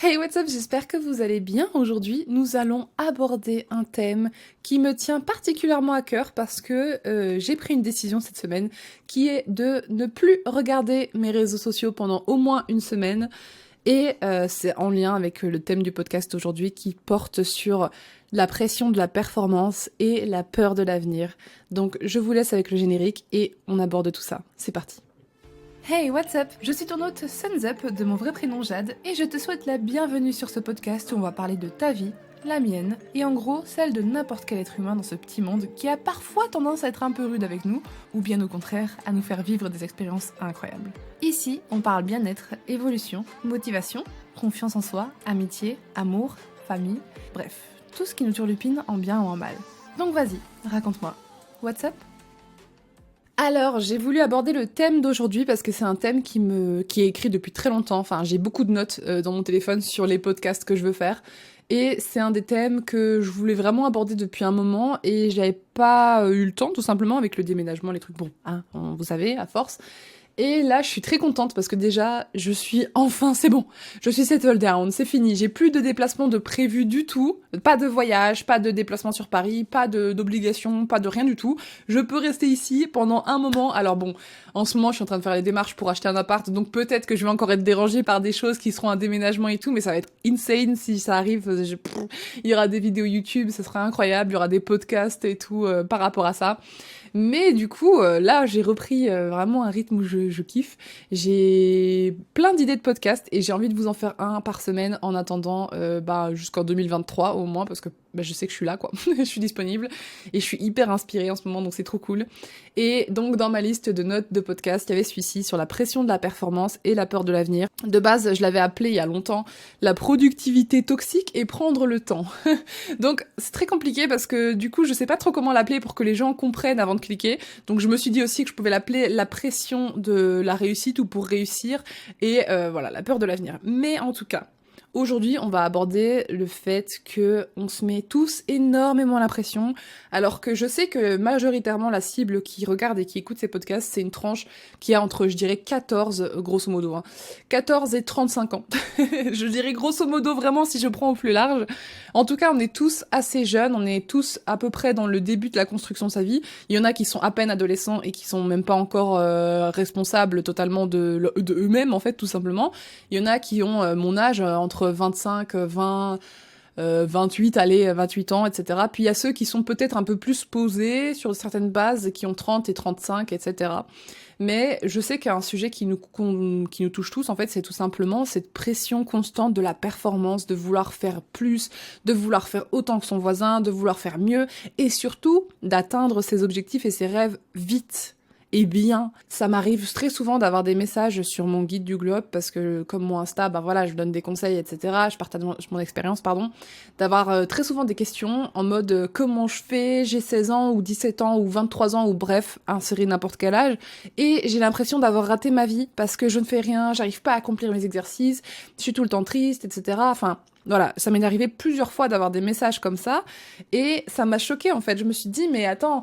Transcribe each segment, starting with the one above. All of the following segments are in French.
Hey, what's up? J'espère que vous allez bien. Aujourd'hui, nous allons aborder un thème qui me tient particulièrement à cœur parce que j'ai pris une décision cette semaine qui est de ne plus regarder mes réseaux sociaux pendant au moins une semaine. Et c'est en lien avec le thème du podcast aujourd'hui qui porte sur la pression de la performance et la peur de l'avenir. Donc je vous laisse avec le générique et on aborde tout ça. C'est parti. Hey, what's up? Je suis ton hôte Suns Up de mon vrai prénom Jade et je te souhaite la bienvenue sur ce podcast où on va parler de ta vie, la mienne et en gros celle de n'importe quel être humain dans ce petit monde qui a parfois tendance à être un peu rude avec nous ou bien au contraire à nous faire vivre des expériences incroyables. Ici, on parle bien-être, évolution, motivation, confiance en soi, amitié, amour, famille, bref, tout ce qui nous turlupine en bien ou en mal. Donc vas-y, raconte-moi. What's up? Alors, j'ai voulu aborder le thème d'aujourd'hui parce que c'est un thème qui est écrit depuis très longtemps. Enfin, j'ai beaucoup de notes dans mon téléphone sur les podcasts que je veux faire. Et c'est un des thèmes que je voulais vraiment aborder depuis un moment et j'avais pas eu le temps, tout simplement, avec le déménagement, les trucs, bon, hein, vous savez, à force. Et là, je suis très contente parce que déjà, je suis enfin, c'est bon, je suis settled down, c'est fini, j'ai plus de déplacement de prévu du tout, pas de voyage, pas de déplacement sur Paris, pas d'obligation, pas de rien du tout. Je peux rester ici pendant un moment. Alors bon, en ce moment, je suis en train de faire les démarches pour acheter un appart, donc peut-être que je vais encore être dérangée par des choses qui seront un déménagement et tout, mais ça va être insane si ça arrive. Il y aura des vidéos YouTube, ça sera incroyable, il y aura des podcasts et tout par rapport à ça. Mais du coup, là, j'ai repris vraiment un rythme où je kiffe. J'ai plein d'idées de podcasts et j'ai envie de vous en faire un par semaine en attendant jusqu'en 2023 au moins parce que je sais que je suis là, quoi. Je suis disponible et je suis hyper inspirée en ce moment, donc c'est trop cool. Et donc, dans ma liste de notes de podcast, il y avait celui-ci sur la pression de la performance et la peur de l'avenir. De base, je l'avais appelé il y a longtemps la productivité toxique et prendre le temps. Donc c'est très compliqué parce que du coup je sais pas trop comment l'appeler pour que les gens comprennent avant de cliquer. Donc je me suis dit aussi que je pouvais l'appeler la pression de la réussite ou pour réussir et voilà, la peur de l'avenir. Mais en tout cas, aujourd'hui, on va aborder le fait que on se met tous énormément la pression, alors que je sais que majoritairement la cible qui regarde et qui écoute ces podcasts, c'est une tranche qui a entre, je dirais, 14, grosso modo, 14 et 35 ans. Je dirais grosso modo vraiment si je prends au plus large. En tout cas, on est tous assez jeunes, on est tous à peu près dans le début de la construction de sa vie. Il y en a qui sont à peine adolescents et qui sont même pas encore responsables totalement de eux-mêmes, en fait, tout simplement. Il y en a qui ont mon âge, entre 25, 20... 28, allez, 28 ans, etc. Puis il y a ceux qui sont peut-être un peu plus posés sur certaines bases, qui ont 30 et 35, etc. Mais je sais qu'un sujet qui nous touche tous, en fait, c'est tout simplement cette pression constante de la performance, de vouloir faire plus, de vouloir faire autant que son voisin, de vouloir faire mieux, et surtout d'atteindre ses objectifs et ses rêves vite. Eh bien, ça m'arrive très souvent d'avoir des messages sur mon guide du globe parce que comme mon Insta, voilà, je donne des conseils, etc. Je partage mon expérience, pardon. D'avoir très souvent des questions en mode comment je fais, j'ai 16 ans ou 17 ans ou 23 ans ou bref, insérer n'importe quel âge. Et j'ai l'impression d'avoir raté ma vie parce que je ne fais rien, j'arrive pas à accomplir mes exercices, je suis tout le temps triste, etc. Enfin, voilà, ça m'est arrivé plusieurs fois d'avoir des messages comme ça et ça m'a choquée en fait. Je me suis dit mais attends,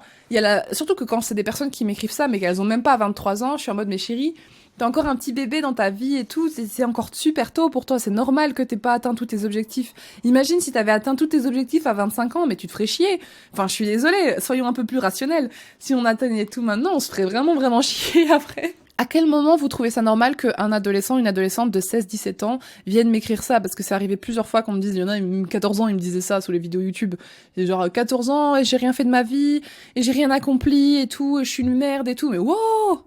surtout que quand c'est des personnes qui m'écrivent ça mais qu'elles ont même pas 23 ans, je suis en mode mais chérie, t'as encore un petit bébé dans ta vie et tout, c'est encore super tôt pour toi, c'est normal que t'aies pas atteint tous tes objectifs. Imagine si t'avais atteint tous tes objectifs à 25 ans, mais tu te ferais chier. Enfin, je suis désolée, soyons un peu plus rationnels. Si on atteignait tout maintenant, on se ferait vraiment vraiment chier après. À quel moment vous trouvez ça normal qu'un adolescent, une adolescente de 16-17 ans vienne m'écrire ça? Parce que c'est arrivé plusieurs fois qu'on me dise, il y en a, 14 ans, ils me disaient ça sous les vidéos YouTube. C'est genre, 14 ans, et j'ai rien fait de ma vie, et j'ai rien accompli, et tout, et je suis une merde, et tout. Mais wow!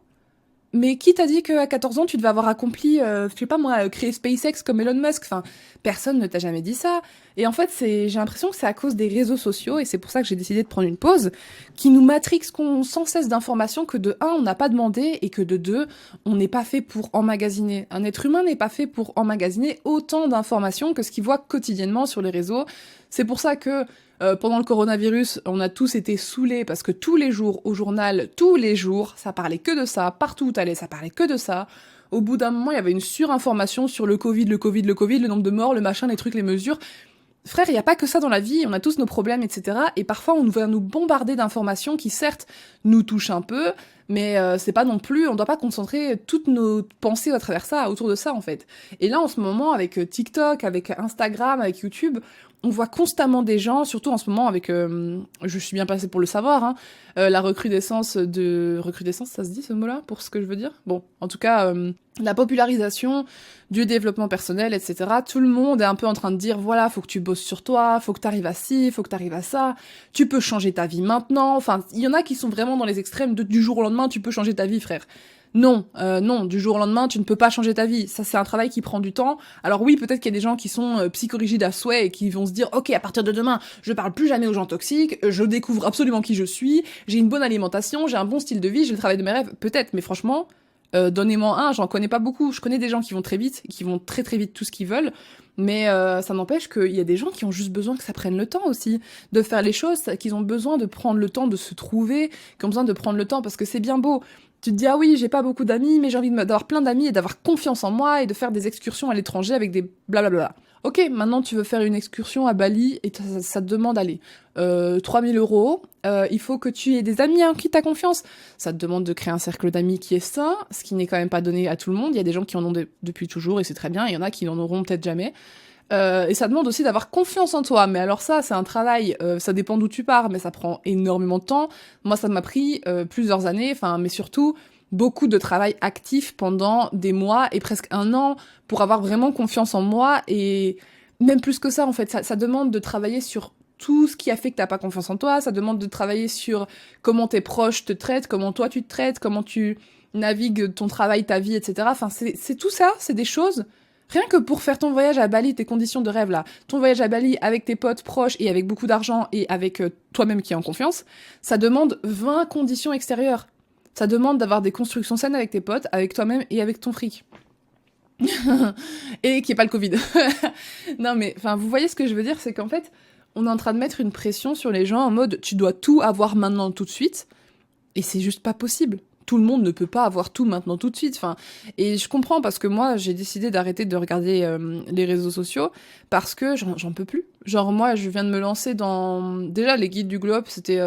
Mais qui t'a dit qu'à 14 ans, tu devais avoir accompli, je sais pas moi, créer SpaceX comme Elon Musk? Enfin, personne ne t'a jamais dit ça. Et en fait, j'ai l'impression que c'est à cause des réseaux sociaux, et c'est pour ça que j'ai décidé de prendre une pause, qui nous matrixent sans cesse d'informations que de un, on n'a pas demandé, et que de deux, on n'est pas fait pour emmagasiner. Un être humain n'est pas fait pour emmagasiner autant d'informations que ce qu'il voit quotidiennement sur les réseaux. C'est pour ça que pendant le coronavirus, on a tous été saoulés parce que tous les jours, au journal, tous les jours, ça parlait que de ça. Partout où t'allais, ça parlait que de ça. Au bout d'un moment, il y avait une surinformation sur le Covid, le nombre de morts, le machin, les trucs, les mesures. frère, il n'y a pas que ça dans la vie, on a tous nos problèmes, etc. Et parfois, on va nous bombarder d'informations qui, certes, nous touchent un peu, mais c'est pas non plus, on doit pas concentrer toutes nos pensées à travers ça, autour de ça, en fait. Et là, en ce moment, avec TikTok, avec Instagram, avec YouTube, on voit constamment des gens, surtout en ce moment avec, je suis bien placée pour le savoir, hein, la recrudescence, ça se dit ce mot-là, pour ce que je veux dire? Bon, en tout cas, la popularisation du développement personnel, etc. Tout le monde est un peu en train de dire, voilà, faut que tu bosses sur toi, faut que t'arrives à ci, faut que t'arrives à ça, tu peux changer ta vie maintenant. Enfin, il y en a qui sont vraiment dans les extrêmes de du jour au lendemain, tu peux changer ta vie, frère. Non, non, du jour au lendemain, tu ne peux pas changer ta vie. Ça, c'est un travail qui prend du temps. Alors oui, peut-être qu'il y a des gens qui sont psychorigides à souhait et qui vont se dire, ok, à partir de demain, je parle plus jamais aux gens toxiques, je découvre absolument qui je suis, j'ai une bonne alimentation, j'ai un bon style de vie, j'ai le travail de mes rêves. Peut-être, mais franchement, donnez-moi un, j'en connais pas beaucoup. Je connais des gens qui vont très vite, qui vont très très vite tout ce qu'ils veulent, mais ça n'empêche qu'il y a des gens qui ont juste besoin que ça prenne le temps aussi, de faire les choses, qu'ils ont besoin de prendre le temps de se trouver, qui ont besoin de prendre le temps, parce que c'est bien beau. Tu te dis, ah oui, j'ai pas beaucoup d'amis, mais j'ai envie d'avoir plein d'amis et d'avoir confiance en moi et de faire des excursions à l'étranger avec des blablabla. Ok, maintenant tu veux faire une excursion à Bali et ça te demande, allez, 3000 euros, il faut que tu aies des amis en qui t'as confiance. Ça te demande de créer un cercle d'amis qui est sain, ce qui n'est quand même pas donné à tout le monde. Il y a des gens qui en ont depuis toujours et c'est très bien, il y en a qui n'en auront peut-être jamais. Et ça demande aussi d'avoir confiance en toi. Mais alors ça, c'est un travail, ça dépend d'où tu pars, mais ça prend énormément de temps. Moi, ça m'a pris plusieurs années, mais surtout beaucoup de travail actif pendant des mois et presque un an pour avoir vraiment confiance en moi. Et même plus que ça, en fait, ça demande de travailler sur tout ce qui a fait que t'as pas confiance en toi. Ça demande de travailler sur comment tes proches te traitent, comment toi tu te traites, comment tu navigues ton travail, ta vie, etc. Enfin, c'est tout ça, c'est des choses. Rien que pour faire ton voyage à Bali, tes conditions de rêve là, ton voyage à Bali avec tes potes proches et avec beaucoup d'argent et avec toi-même qui est en confiance, ça demande 20 conditions extérieures. Ça demande d'avoir des constructions saines avec tes potes, avec toi-même et avec ton fric. Et qu'il n'y ait pas le Covid. Non mais, vous voyez ce que je veux dire, c'est qu'en fait, on est en train de mettre une pression sur les gens en mode tu dois tout avoir maintenant tout de suite, et c'est juste pas possible. Tout le monde ne peut pas avoir tout maintenant tout de suite. Et je comprends parce que moi, j'ai décidé d'arrêter de regarder les réseaux sociaux parce que j'en peux plus. Genre moi, je viens de me lancer dans... Déjà, les guides du Globe, c'était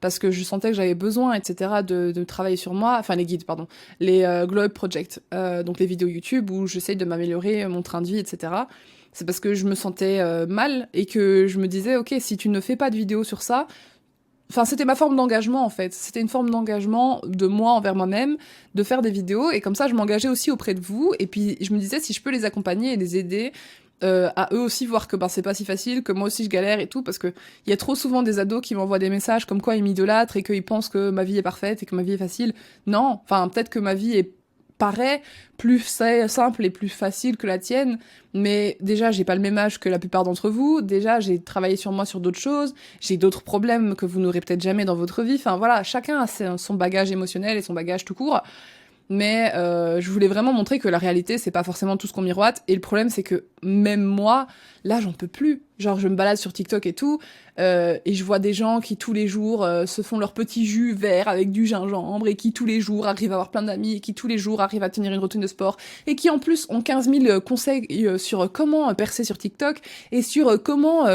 parce que je sentais que j'avais besoin, etc., de travailler sur moi. Enfin, les guides, pardon. Les Globe Project, donc les vidéos YouTube où j'essaye de m'améliorer mon train de vie, etc. C'est parce que je me sentais mal et que je me disais, ok, si tu ne fais pas de vidéos sur ça... c'était ma forme d'engagement, en fait. C'était une forme d'engagement de moi envers moi-même, de faire des vidéos, et comme ça, je m'engageais aussi auprès de vous, et puis je me disais, si je peux les accompagner et les aider, à eux aussi voir que c'est pas si facile, que moi aussi je galère et tout, parce que il y a trop souvent des ados qui m'envoient des messages comme quoi ils m'idolâtrent et qu'ils pensent que ma vie est parfaite et que ma vie est facile. Non, peut-être que ma vie paraît plus simple et plus facile que la tienne, mais déjà j'ai pas le même âge que la plupart d'entre vous, déjà j'ai travaillé sur moi sur d'autres choses, j'ai d'autres problèmes que vous n'aurez peut-être jamais dans votre vie, voilà, chacun a son bagage émotionnel et son bagage tout court, mais je voulais vraiment montrer que la réalité c'est pas forcément tout ce qu'on miroite, et le problème c'est que même moi, là j'en peux plus, genre je me balade sur TikTok et tout, et je vois des gens qui tous les jours se font leur petit jus vert avec du gingembre, et qui tous les jours arrivent à avoir plein d'amis, et qui tous les jours arrivent à tenir une routine de sport, et qui en plus ont 15 000 conseils sur comment percer sur TikTok, et sur comment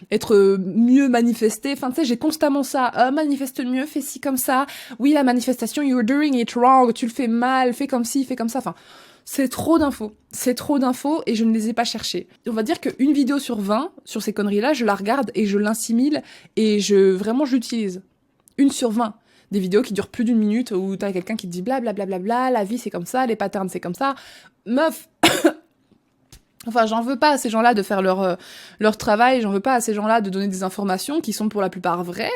être mieux manifesté, tu sais, j'ai constamment ça, manifeste mieux, fais ci comme ça, oui la manifestation, you're doing it wrong, tu le fais mal, fais comme ci, fais comme ça, c'est trop d'infos et je ne les ai pas cherchées. On va dire qu'une vidéo sur 20, sur ces conneries-là, je la regarde et je l'assimile et vraiment je l'utilise. Une sur 20. Des vidéos qui durent plus d'une minute où t'as quelqu'un qui te dit blablabla, la vie c'est comme ça, les patterns c'est comme ça. Meuf j'en veux pas à ces gens-là de faire leur travail, j'en veux pas à ces gens-là de donner des informations qui sont pour la plupart vraies,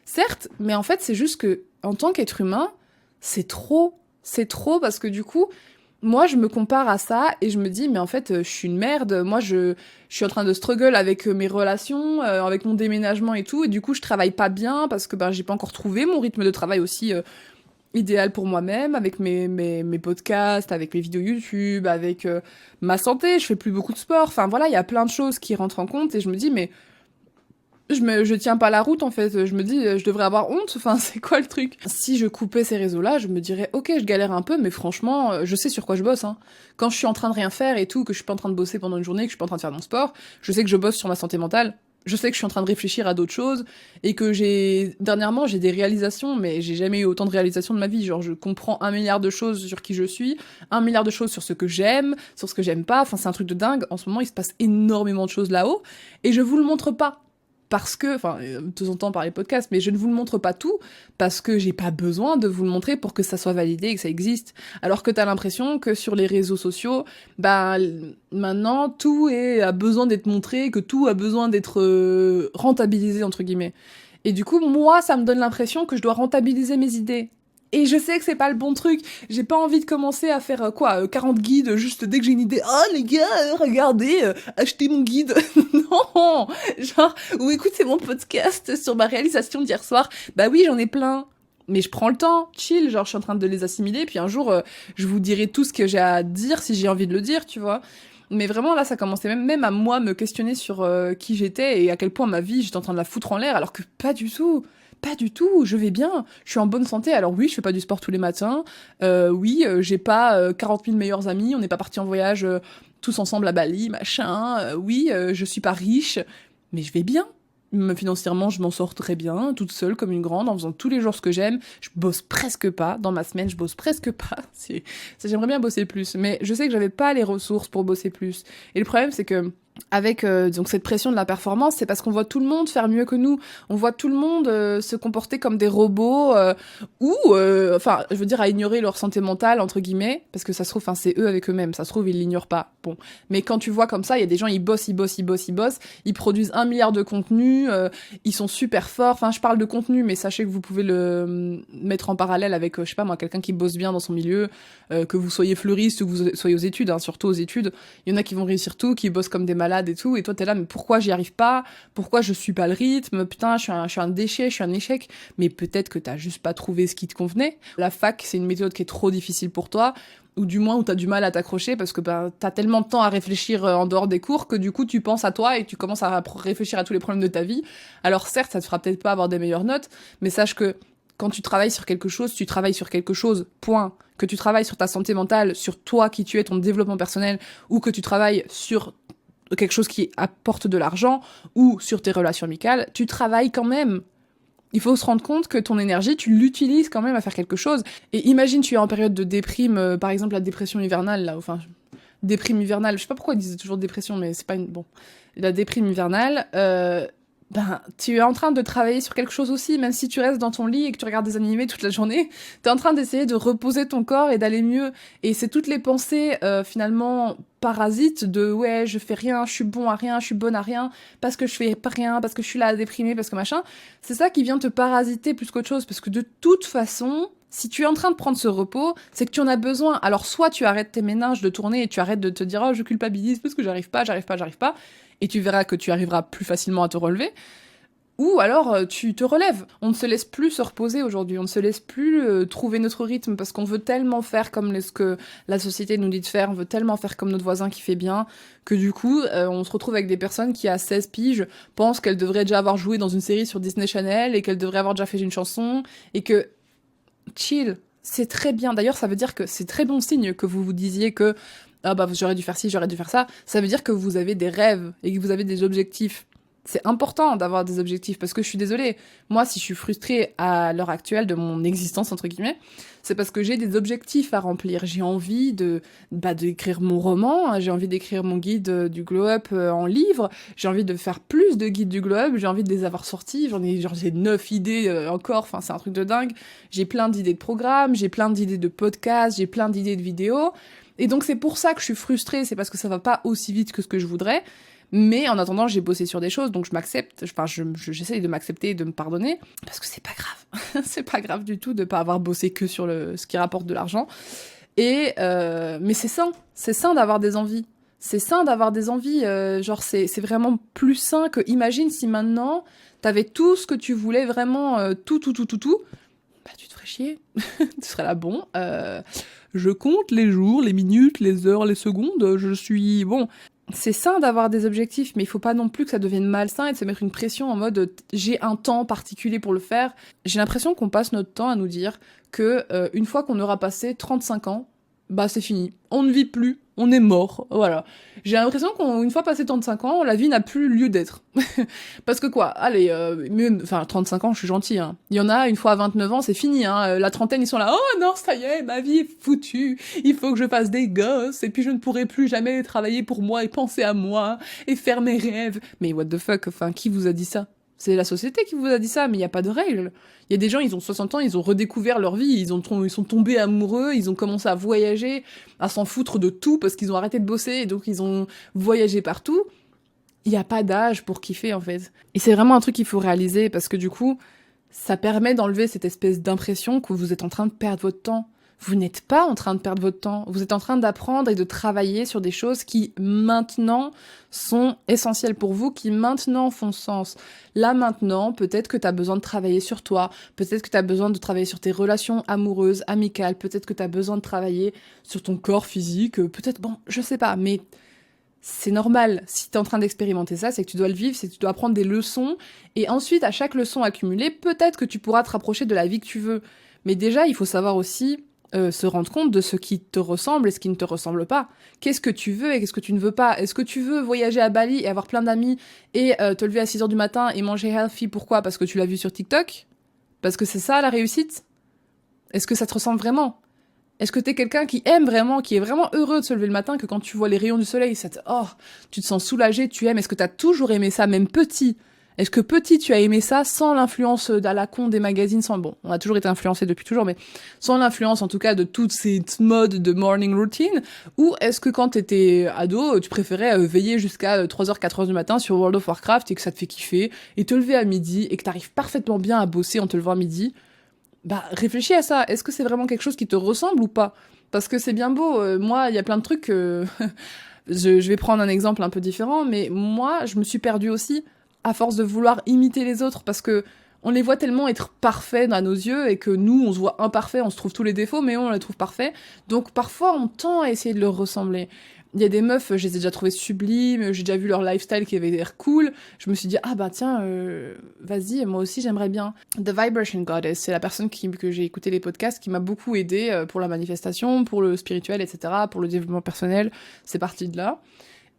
certes, mais en fait c'est juste que, en tant qu'être humain, c'est trop parce que du coup, moi, je me compare à ça et je me dis, mais en fait, je suis une merde. Moi, je suis en train de struggle avec mes relations, avec mon déménagement et tout. Et du coup, je travaille pas bien parce que j'ai pas encore trouvé mon rythme de travail aussi idéal pour moi-même, avec mes podcasts, avec mes vidéos YouTube, avec ma santé. Je fais plus beaucoup de sport. Voilà, il y a plein de choses qui rentrent en compte et je me dis, mais Je tiens pas la route en fait, je me dis je devrais avoir honte, enfin c'est quoi le truc? Si je coupais ces réseaux-là, je me dirais ok je galère un peu mais franchement je sais sur quoi je bosse hein. Quand je suis en train de rien faire et tout, que je suis pas en train de bosser pendant une journée, que je suis pas en train de faire mon sport, je sais que je bosse sur ma santé mentale, je sais que je suis en train de réfléchir à d'autres choses et que dernièrement j'ai des réalisations mais j'ai jamais eu autant de réalisations de ma vie, genre je comprends 1 milliard de choses sur qui je suis, 1 milliard de choses sur ce que j'aime, sur ce que j'aime pas, enfin c'est un truc de dingue, en ce moment il se passe énormément de choses là-haut et je vous le montre pas parce que, enfin, de temps en temps par les podcasts, mais je ne vous le montre pas tout, parce que j'ai pas besoin de vous le montrer pour que ça soit validé et que ça existe. Alors que t'as l'impression que sur les réseaux sociaux, bah, maintenant, a besoin d'être montré, que tout a besoin d'être rentabilisé, entre guillemets. Et du coup, moi, ça me donne l'impression que je dois rentabiliser mes idées. Et je sais que c'est pas le bon truc. J'ai pas envie de commencer à faire 40 guides juste dès que j'ai une idée. Oh les gars, regardez, achetez mon guide. Non, genre ou écoutez mon podcast sur ma réalisation d'hier soir. Bah oui, j'en ai plein. Mais je prends le temps, chill, genre je suis en train de les assimiler, puis un jour je vous dirai tout ce que j'ai à dire si j'ai envie de le dire, tu vois. Mais vraiment là ça commençait même à moi me questionner sur qui j'étais et à quel point ma vie j'étais en train de la foutre en l'air alors que pas du tout. Pas du tout, je vais bien, je suis en bonne santé. Alors oui, je fais pas du sport tous les matins. Oui, j'ai pas 40 000 meilleurs amis. On n'est pas partis en voyage tous ensemble à Bali, machin. Oui, je suis pas riche, mais je vais bien. Financièrement, je m'en sors très bien, toute seule comme une grande, en faisant tous les jours ce que j'aime. Je bosse presque pas. Dans ma semaine, je bosse presque pas. J'aimerais bien bosser plus, mais je sais que j'avais pas les ressources pour bosser plus. Et le problème, c'est que avec donc cette pression de la performance, c'est parce qu'on voit tout le monde faire mieux que nous. On voit tout le monde se comporter comme des robots ou, enfin, je veux dire, à ignorer leur santé mentale, entre guillemets, parce que ça se trouve, enfin, c'est eux avec eux-mêmes, ça se trouve, ils l'ignorent pas. Bon. Mais quand tu vois comme ça, il y a des gens, ils bossent, ils produisent 1 milliard de contenus, ils sont super forts. Enfin, je parle de contenu, mais sachez que vous pouvez le mettre en parallèle avec, je sais pas moi, quelqu'un qui bosse bien dans son milieu, que vous soyez fleuriste ou que vous soyez aux études, hein, surtout aux études. Il y en a qui vont réussir tout, qui bossent comme des malades et tout, et toi t'es là, mais pourquoi j'y arrive pas? Pourquoi je suis pas le rythme? Putain, je suis un déchet, je suis un échec. Mais peut-être que t'as juste pas trouvé ce qui te convenait. La fac, c'est une méthode qui est trop difficile pour toi, ou du moins où t'as du mal à t'accrocher parce que bah, t'as tellement de temps à réfléchir en dehors des cours que du coup tu penses à toi et tu commences à réfléchir à tous les problèmes de ta vie. Alors certes, ça te fera peut-être pas avoir des meilleures notes, mais sache que quand tu travailles sur quelque chose, tu travailles sur quelque chose, point. Que tu travailles sur ta santé mentale, sur toi qui tu es, ton développement personnel, ou que tu travailles sur quelque chose qui apporte de l'argent, ou sur tes relations amicales, tu travailles quand même. Il faut se rendre compte que ton énergie, tu l'utilises quand même à faire quelque chose. Et imagine, tu es en période de déprime, par exemple la dépression hivernale, là, enfin, déprime hivernale, je sais pas pourquoi ils disent toujours dépression, mais c'est pas une... Bon, la déprime hivernale, ben, tu es en train de travailler sur quelque chose aussi, même si tu restes dans ton lit et que tu regardes des animés toute la journée, t'es en train d'essayer de reposer ton corps et d'aller mieux. Et c'est toutes les pensées, finalement, parasites de « ouais, je fais rien, je suis bon à rien, je suis bonne à rien, parce que je fais pas rien, parce que je suis là à déprimer, parce que machin », c'est ça qui vient te parasiter plus qu'autre chose, parce que de toute façon... Si tu es en train de prendre ce repos, c'est que tu en as besoin. Alors soit tu arrêtes tes méninges de tourner et tu arrêtes de te dire « oh, je culpabilise parce que j'arrive pas », et tu verras que tu arriveras plus facilement à te relever, ou alors tu te relèves. On ne se laisse plus se reposer aujourd'hui, on ne se laisse plus trouver notre rythme parce qu'on veut tellement faire comme ce que la société nous dit de faire, on veut tellement faire comme notre voisin qui fait bien, que du coup on se retrouve avec des personnes qui à 16 piges pensent qu'elles devraient déjà avoir joué dans une série sur Disney Channel et qu'elles devraient avoir déjà fait une chanson, et que chill, c'est très bien. D'ailleurs ça veut dire que c'est très bon signe que vous vous disiez que ah bah j'aurais dû faire ci, j'aurais dû faire ça, ça veut dire que vous avez des rêves et que vous avez des objectifs. C'est important d'avoir des objectifs parce que je suis désolée, moi si je suis frustrée à l'heure actuelle de mon existence entre guillemets, c'est parce que j'ai des objectifs à remplir. J'ai envie d'écrire mon roman, hein, j'ai envie d'écrire mon guide du glow up en livre, j'ai envie de faire plus de guides du glow up, j'ai envie de les avoir sortis, j'ai 9 idées encore, enfin c'est un truc de dingue. J'ai plein d'idées de programmes, j'ai plein d'idées de podcasts, j'ai plein d'idées de vidéos. Et donc c'est pour ça que je suis frustrée, c'est parce que ça va pas aussi vite que ce que je voudrais. Mais en attendant, j'ai bossé sur des choses, donc je m'accepte, enfin j'essaye de m'accepter et de me pardonner, parce que c'est pas grave. C'est pas grave du tout de pas avoir bossé que sur ce qui rapporte de l'argent. Mais c'est sain d'avoir des envies. C'est sain d'avoir des envies, genre c'est vraiment plus sain que, imagine si maintenant t'avais tout ce que tu voulais, vraiment tout, bah tu te ferais chier. Tu serais là, bon, je compte les jours, les minutes, les heures, les secondes, je suis... Bon, c'est sain d'avoir des objectifs, mais il faut pas non plus que ça devienne malsain et de se mettre une pression en mode j'ai un temps particulier pour le faire. J'ai l'impression qu'on passe notre temps à nous dire que une fois qu'on aura passé 35 ans, bah c'est fini. On ne vit plus, on est mort. Voilà. J'ai l'impression qu'une fois passé 35 ans, la vie n'a plus lieu d'être. Parce que quoi, allez, enfin 35 ans, je suis gentil, hein. Il y en a, une fois à 29 ans, c'est fini, hein. La trentaine, ils sont là, oh non, ça y est, ma vie est foutue, il faut que je fasse des gosses, et puis je ne pourrai plus jamais travailler pour moi et penser à moi, et faire mes rêves. Mais what the fuck, enfin, qui vous a dit ça? C'est la société qui vous a dit ça, mais il n'y a pas de règles. Il y a des gens, ils ont 60 ans, ils ont redécouvert leur vie, ils sont tombés amoureux, ils ont commencé à voyager, à s'en foutre de tout, parce qu'ils ont arrêté de bosser, et donc ils ont voyagé partout. Il n'y a pas d'âge pour kiffer, en fait. Et c'est vraiment un truc qu'il faut réaliser, parce que du coup, ça permet d'enlever cette espèce d'impression que vous êtes en train de perdre votre temps. Vous n'êtes pas en train de perdre votre temps. Vous êtes en train d'apprendre et de travailler sur des choses qui, maintenant, sont essentielles pour vous, qui, maintenant, font sens. Là, maintenant, peut-être que tu as besoin de travailler sur toi. Peut-être que tu as besoin de travailler sur tes relations amoureuses, amicales. Peut-être que tu as besoin de travailler sur ton corps physique. Peut-être, bon, je sais pas, mais c'est normal. Si t'es en train d'expérimenter ça, c'est que tu dois le vivre, c'est que tu dois apprendre des leçons. Et ensuite, à chaque leçon accumulée, peut-être que tu pourras te rapprocher de la vie que tu veux. Mais déjà, il faut savoir aussi se rendre compte de ce qui te ressemble et ce qui ne te ressemble pas. Qu'est-ce que tu veux et qu'est-ce que tu ne veux pas? Est-ce que tu veux voyager à Bali et avoir plein d'amis et te lever à 6h du matin et manger healthy? Pourquoi? Parce que tu l'as vu sur TikTok? Parce que c'est ça la réussite? Est-ce que ça te ressemble vraiment? Est-ce que t'es quelqu'un qui aime vraiment, qui est vraiment heureux de se lever le matin, que quand tu vois les rayons du soleil, tu te sens soulagé, tu aimes? Est-ce que t'as toujours aimé ça, même petit? Est-ce que petit, tu as aimé ça sans l'influence à la con des magazines, bon, on a toujours été influencés depuis toujours, mais sans l'influence, en tout cas, de toutes ces modes de morning routine? Ou est-ce que quand t'étais ado, tu préférais veiller jusqu'à 3h, 4h du matin sur World of Warcraft et que ça te fait kiffer, et te lever à midi, et que t'arrives parfaitement bien à bosser en te levant à midi? Bah, réfléchis à ça. Est-ce que c'est vraiment quelque chose qui te ressemble ou pas? Parce que c'est bien beau. Moi, il y a plein de trucs que... je vais prendre un exemple un peu différent, mais moi, je me suis perdue aussi à force de vouloir imiter les autres, parce que on les voit tellement être parfaits à nos yeux, et que nous, on se voit imparfaits, on se trouve tous les défauts, mais on les trouve parfaits. Donc parfois, on tend à essayer de leur ressembler. Il y a des meufs, je les ai déjà trouvées sublimes, j'ai déjà vu leur lifestyle qui avait l'air cool. Je me suis dit, ah bah tiens, vas-y, moi aussi j'aimerais bien. The Vibration Goddess, c'est la personne que j'ai écouté les podcasts, qui m'a beaucoup aidée pour la manifestation, pour le spirituel, etc., pour le développement personnel, c'est parti de là.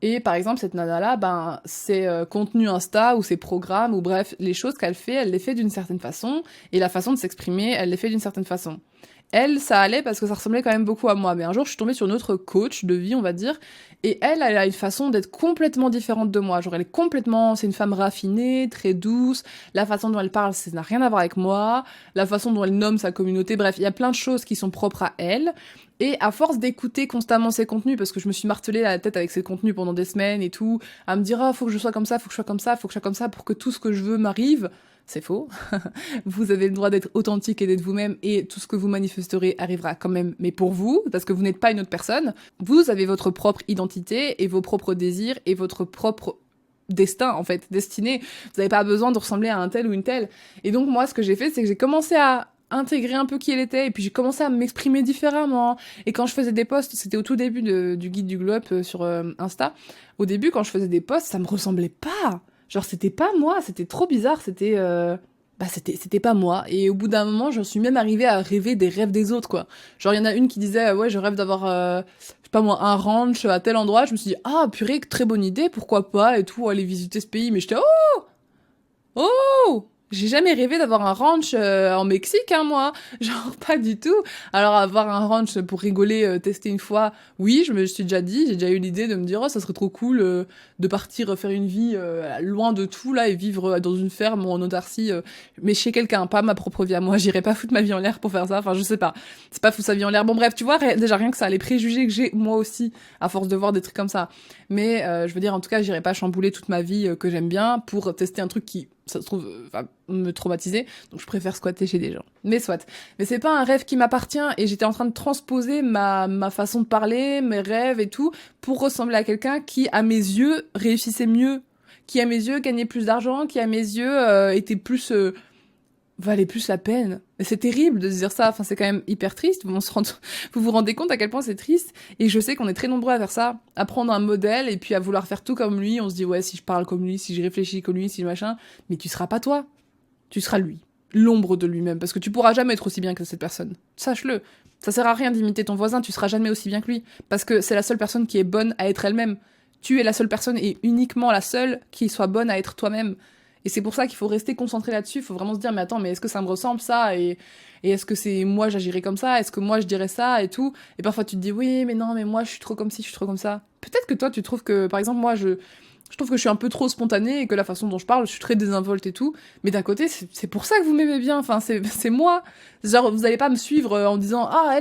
Et par exemple, cette nana-là, ben, ses contenus Insta ou ses programmes, ou bref, les choses qu'elle fait, elle les fait d'une certaine façon, et la façon de s'exprimer, elle les fait d'une certaine façon. Elle, ça allait parce que ça ressemblait quand même beaucoup à moi. Mais un jour, je suis tombée sur une autre coach de vie, on va dire, et elle a une façon d'être complètement différente de moi. Genre, c'est une femme raffinée, très douce. La façon dont elle parle, ça n'a rien à voir avec moi. La façon dont elle nomme sa communauté, bref, il y a plein de choses qui sont propres à elle. Et à force d'écouter constamment ses contenus, parce que je me suis martelée la tête avec ses contenus pendant des semaines et tout, à me dire, ah, faut que je sois comme ça, faut que je sois comme ça, faut que je sois comme ça pour que tout ce que je veux m'arrive. C'est faux. Vous avez le droit d'être authentique et d'être vous-même, et tout ce que vous manifesterez arrivera quand même, mais pour vous, parce que vous n'êtes pas une autre personne. Vous avez votre propre identité et vos propres désirs et votre propre destin, en fait, destinée. Vous n'avez pas besoin de ressembler à un tel ou une telle. Et donc moi, ce que j'ai fait, c'est que j'ai commencé à intégrer un peu qui elle était, et puis j'ai commencé à m'exprimer différemment. Et quand je faisais des posts, c'était au tout début du guide du glow up sur Insta, au début, quand je faisais des posts, ça me ressemblait pas. Genre, c'était pas moi, c'était trop bizarre, c'était pas moi. Et au bout d'un moment, j'en suis même arrivée à rêver des rêves des autres, quoi. Genre, il y en a une qui disait, ouais, je rêve d'avoir, je sais pas moi, un ranch à tel endroit. Je me suis dit, ah, purée, très bonne idée, pourquoi pas, et tout, aller visiter ce pays. Mais j'étais, oh! J'ai jamais rêvé d'avoir un ranch en Mexique, hein, moi. Genre, pas du tout. Alors, avoir un ranch pour rigoler, tester une fois, oui, je me suis déjà dit, j'ai déjà eu l'idée de me dire, oh, ça serait trop cool de partir faire une vie loin de tout, là, et vivre dans une ferme ou en autarcie, mais chez quelqu'un, pas ma propre vie à moi. J'irais pas foutre ma vie en l'air pour faire ça. Enfin, je sais pas. C'est pas foutre sa vie en l'air. Bon, bref, tu vois, déjà rien que ça, les préjugés que j'ai, moi aussi, à force de voir des trucs comme ça. Mais, je veux dire, en tout cas, j'irais pas chambouler toute ma vie que j'aime bien pour tester un truc qui, ça se trouve, me traumatiser, donc je préfère squatter chez des gens. Mais soit. Mais c'est pas un rêve qui m'appartient, et j'étais en train de transposer ma façon de parler, mes rêves et tout, pour ressembler à quelqu'un qui, à mes yeux, réussissait mieux, qui, à mes yeux, gagnait plus d'argent, qui, à mes yeux, était plus valait plus la peine. Et c'est terrible de se dire ça, enfin c'est quand même hyper triste, vous vous rendez compte à quel point c'est triste, et je sais qu'on est très nombreux à faire ça, à prendre un modèle et puis à vouloir faire tout comme lui, on se dit ouais si je parle comme lui, si je réfléchis comme lui, si je machin, mais tu seras pas toi, tu seras lui, l'ombre de lui-même, parce que tu pourras jamais être aussi bien que cette personne, sache-le, ça sert à rien d'imiter ton voisin, tu seras jamais aussi bien que lui, parce que c'est la seule personne qui est bonne à être elle-même, tu es la seule personne et uniquement la seule qui soit bonne à être toi-même. Et c'est pour ça qu'il faut rester concentré là-dessus. Il faut vraiment se dire, mais attends, mais est-ce que ça me ressemble ça et est-ce que c'est moi j'agirais comme ça? Est-ce que moi je dirais ça et tout? Et parfois tu te dis, oui, mais non, mais moi je suis trop comme ci, je suis trop comme ça. Peut-être que toi tu trouves que, par exemple, moi je trouve que je suis un peu trop spontanée et que la façon dont je parle, je suis très désinvolte et tout. Mais d'un côté, c'est pour ça que vous m'aimez bien. Enfin, c'est moi. Genre, vous allez pas me suivre en disant, ah,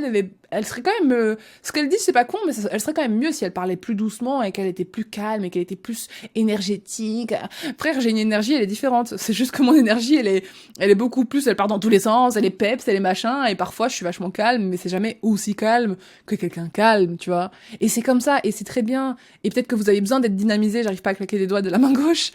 elle serait quand même, ce qu'elle dit, c'est pas con, mais elle serait quand même mieux si elle parlait plus doucement et qu'elle était plus calme et qu'elle était plus énergétique. Frère, j'ai une énergie, elle est différente. C'est juste que mon énergie, elle est beaucoup plus, elle part dans tous les sens, elle est peps, elle est machin, et parfois je suis vachement calme, mais c'est jamais aussi calme que quelqu'un calme, tu vois. Et c'est comme ça, et c'est très bien. Et peut-être que vous avez besoin d'être dynamisé, j'arrive pas à claquer les doigts de la main gauche.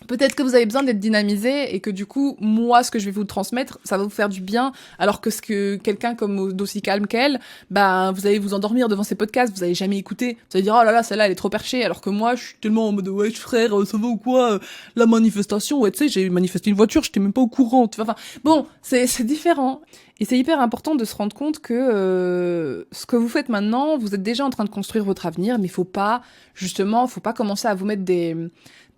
Peut-être que vous avez besoin d'être dynamisé et que du coup, moi, ce que je vais vous transmettre, ça va vous faire du bien, alors que ce que quelqu'un comme d'aussi calme qu'elle, bah, vous allez vous endormir devant ces podcasts, vous allez jamais écouter. Vous allez dire, oh là là, celle-là, elle est trop perchée, alors que moi, je suis tellement en mode, ouais, frère, ça va ou quoi, la manifestation, ouais, tu sais, j'ai manifesté une voiture, j'étais même pas au courant, tu vois, enfin, bon, c'est différent. Et c'est hyper important de se rendre compte que ce que vous faites maintenant, vous êtes déjà en train de construire votre avenir, mais faut pas commencer à vous mettre des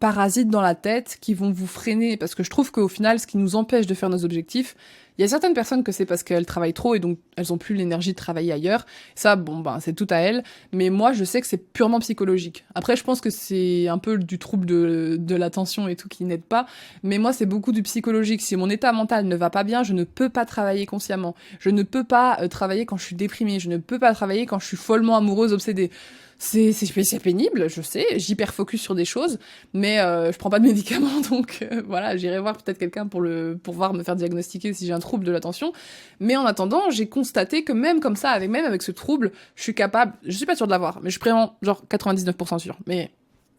parasites dans la tête qui vont vous freiner, parce que je trouve qu'au final, ce qui nous empêche de faire nos objectifs, il y a certaines personnes que c'est parce qu'elles travaillent trop et donc elles ont plus l'énergie de travailler ailleurs. Ça, bon, ben, c'est tout à elles. Mais moi, je sais que c'est purement psychologique. Après, je pense que c'est un peu du trouble de l'attention et tout qui n'aide pas. Mais moi, c'est beaucoup du psychologique. Si mon état mental ne va pas bien, je ne peux pas travailler consciemment. Je ne peux pas travailler quand je suis déprimée. Je ne peux pas travailler quand je suis follement amoureuse, obsédée. C'est pénible, je sais, j'hyper focus sur des choses, mais je prends pas de médicaments, donc voilà, j'irai voir peut-être quelqu'un pour voir me faire diagnostiquer si j'ai un trouble de l'attention. Mais en attendant, j'ai constaté que même comme ça, même avec ce trouble, je suis capable, je suis pas sûre de l'avoir, mais je suis vraiment genre 99% sûre. Mais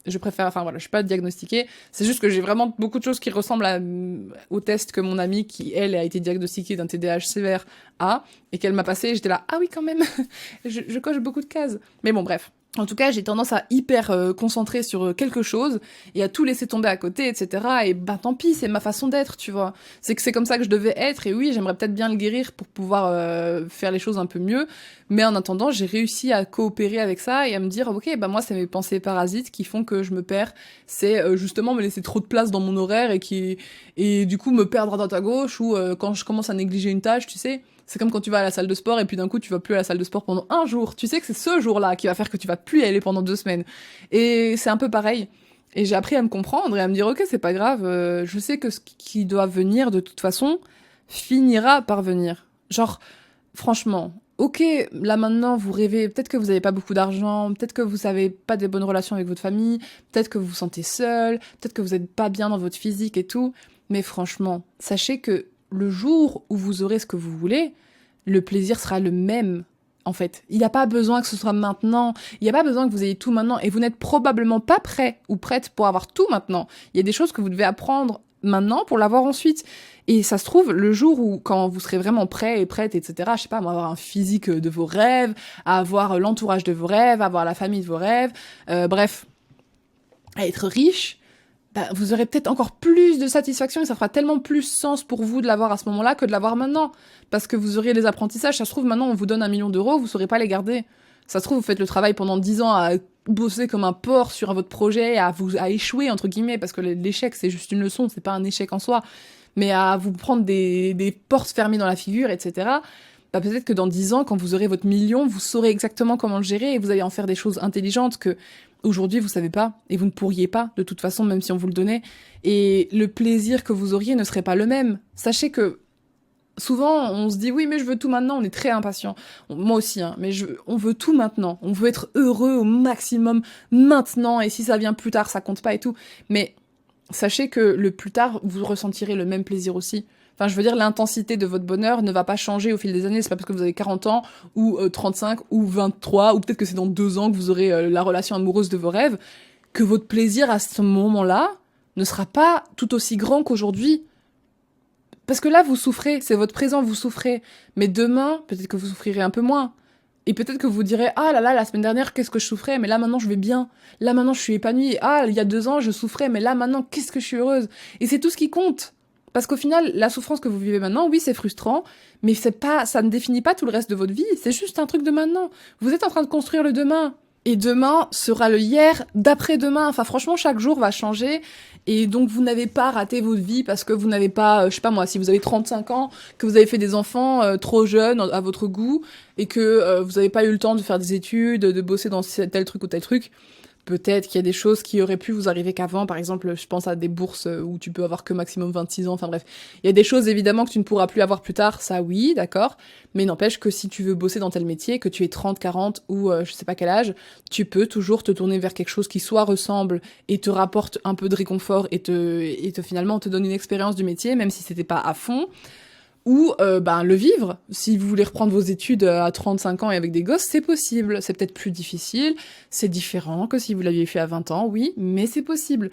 je préfère, enfin voilà, je suis pas diagnostiquée, c'est juste que j'ai vraiment beaucoup de choses qui ressemblent au test que mon amie, qui elle a été diagnostiquée d'un TDAH sévère, a, et qu'elle m'a passé, et j'étais là, ah oui quand même, je coche beaucoup de cases. Mais bon, bref. En tout cas, j'ai tendance à hyper concentrer sur quelque chose et à tout laisser tomber à côté, etc. Et bah tant pis, c'est ma façon d'être, tu vois. C'est que c'est comme ça que je devais être, et oui, j'aimerais peut-être bien le guérir pour pouvoir faire les choses un peu mieux. Mais en attendant, j'ai réussi à coopérer avec ça et à me dire, ok, bah moi, c'est mes pensées parasites qui font que je me perds. C'est justement me laisser trop de place dans mon horaire et du coup me perdre à droite à gauche, ou quand je commence à négliger une tâche, tu sais. C'est comme quand tu vas à la salle de sport et puis d'un coup tu vas plus à la salle de sport pendant un jour. Tu sais que c'est ce jour-là qui va faire que tu vas plus y aller pendant 2 semaines. Et c'est un peu pareil. Et j'ai appris à me comprendre et à me dire, ok, c'est pas grave, je sais que ce qui doit venir de toute façon finira par venir. Genre, franchement, ok, là maintenant vous rêvez, peut-être que vous avez pas beaucoup d'argent, peut-être que vous avez pas des bonnes relations avec votre famille, peut-être que vous vous sentez seul, peut-être que vous êtes pas bien dans votre physique et tout, mais franchement, sachez que le jour où vous aurez ce que vous voulez, le plaisir sera le même, en fait. Il n'y a pas besoin que ce soit maintenant, il n'y a pas besoin que vous ayez tout maintenant, et vous n'êtes probablement pas prêt ou prête pour avoir tout maintenant. Il y a des choses que vous devez apprendre maintenant pour l'avoir ensuite. Et ça se trouve, le jour où, quand vous serez vraiment prêt et prête, etc., je sais pas, à avoir un physique de vos rêves, à avoir l'entourage de vos rêves, à avoir la famille de vos rêves, bref, à être riche, bah, vous aurez peut-être encore plus de satisfaction et ça fera tellement plus sens pour vous de l'avoir à ce moment-là que de l'avoir maintenant. Parce que vous aurez les apprentissages. Ça se trouve, maintenant, on vous donne 1 million d'euros, vous saurez pas les garder. Ça se trouve, vous faites le travail pendant 10 ans à bosser comme un porc sur votre projet, à échouer, entre guillemets, parce que l'échec, c'est juste une leçon, c'est pas un échec en soi. Mais à vous prendre des portes fermées dans la figure, etc. Bah, peut-être que dans 10 ans, quand vous aurez votre million, vous saurez exactement comment le gérer et vous allez en faire des choses intelligentes que aujourd'hui vous savez pas et vous ne pourriez pas de toute façon, même si on vous le donnait. Et le plaisir que vous auriez ne serait pas le même. Sachez que souvent on se dit oui mais je veux tout maintenant, on est très impatient. Moi aussi, hein, mais on veut tout maintenant. On veut être heureux au maximum maintenant et si ça vient plus tard ça compte pas et tout. Mais sachez que le plus tard vous ressentirez le même plaisir aussi. Enfin, je veux dire, l'intensité de votre bonheur ne va pas changer au fil des années. C'est pas parce que vous avez 40 ans, ou 35, ou 23, ou peut-être que c'est dans 2 ans que vous aurez la relation amoureuse de vos rêves, que votre plaisir à ce moment-là ne sera pas tout aussi grand qu'aujourd'hui. Parce que là, vous souffrez, c'est votre présent, vous souffrez. Mais demain, peut-être que vous souffrirez un peu moins. Et peut-être que vous direz, ah là là, la semaine dernière, qu'est-ce que je souffrais, mais là maintenant je vais bien. Là maintenant je suis épanouie. Ah, il y a 2 ans, je souffrais, mais là maintenant, qu'est-ce que je suis heureuse. Et c'est tout ce qui compte. Parce qu'au final, la souffrance que vous vivez maintenant, oui, c'est frustrant, mais c'est pas, ça ne définit pas tout le reste de votre vie. C'est juste un truc de maintenant. Vous êtes en train de construire le demain. Et demain sera le hier d'après-demain. Enfin, franchement, chaque jour va changer. Et donc, vous n'avez pas raté votre vie parce que vous n'avez pas, je sais pas moi, si vous avez 35 ans, que vous avez fait des enfants trop jeunes à votre goût, et que vous n'avez pas eu le temps de faire des études, de bosser dans tel truc ou tel truc. Peut-être qu'il y a des choses qui auraient pu vous arriver qu'avant, par exemple, je pense à des bourses où tu peux avoir que maximum 26 ans, enfin bref. Il y a des choses évidemment que tu ne pourras plus avoir plus tard, ça oui, d'accord, mais n'empêche que si tu veux bosser dans tel métier, que tu aies 30, 40 ou je sais pas quel âge, tu peux toujours te tourner vers quelque chose qui soit ressemble et te rapporte un peu de réconfort et te finalement te donne une expérience du métier, même si c'était pas à fond. Ou le vivre. Si vous voulez reprendre vos études à 35 ans et avec des gosses, c'est possible. C'est peut-être plus difficile, c'est différent que si vous l'aviez fait à 20 ans, oui, mais c'est possible.